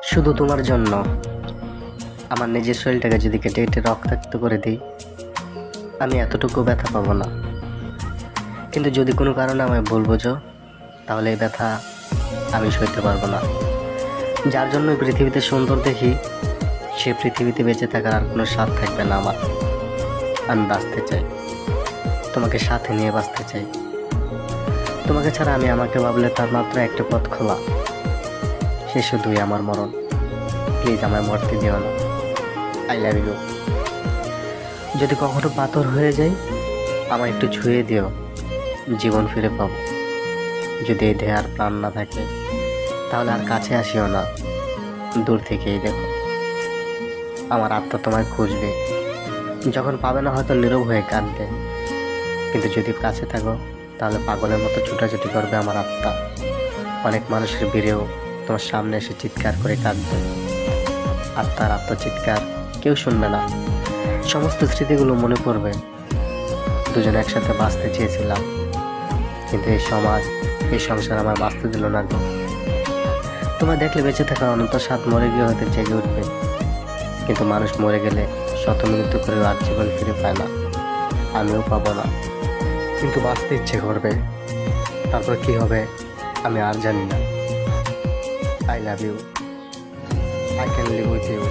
শুধু তোমার জন্য আমার নিজের শরীরটাকে যদি কেটে কেটে রক্তাক্ত করে দিই, আমি এতটুকু ব্যথা পাবো না। কিন্তু যদি কোনো কারণে আমায় ভুল বোঝো, তাহলে এই ব্যথা আমি সইতে পারবো না। যার জন্য পৃথিবীতে সুন্দর দেখি, সে পৃথিবীতে বেঁচে থাকার আর কোনো স্বাদ থাকবে না আমার। আমি বাঁচতে চাই, তোমাকে সাথে নিয়ে বাঁচতে চাই। তোমাকে ছাড়া আমি আমাকে ভাবলে তার মাত্র একটা পথ খোলা, সে শুধুই আমার মরণ। প্লিজ আমায় মরতে দিও না। I love you. যদি কখনো পাথর হয়ে যাই, আমায় একটু ছুঁয়ে দিও, জীবন ফিরে পাবো। যদি এই দেহে আর প্রাণ না থাকে, তাহলে আর কাছে আসিও না, দূর থেকেই দেখো। আমার আত্মা তোমায় খুঁজবে, যখন পাবে না হয়তো নীরব হয়ে কাঁদবে, কিন্তু যদি কাছে থাকো তাহলে পাগলের মতো ছুটাছুটি করবে আমার আত্মা। অনেক মানুষের ভিড়েও তোমার সামনে এসে চিৎকার করে কাঁদবে। আত্মার আত্মচিৎকার কেউ শুনবে না। সমস্ত স্মৃতিগুলো মনে পড়বে। দুজনে একসাথে বাঁচতে চেয়েছিলাম, কিন্তু এই সমাজ, এই সংসার আমার বাঁচতে দিল না গো। তোমায় দেখলে বেঁচে থাকার অনন্ত স্বাদ মরে গিয়ে হয়তো জেগে উঠবে, কিন্তু মানুষ মরে গেলে শত মৃত্যু করেও আর জীবন ফিরে পায় না। আমিও পাবো না, কিন্তু বাঁচতে ইচ্ছে করবে। তারপর কি হবে আমি আর জানি না। I love you, I can live with you.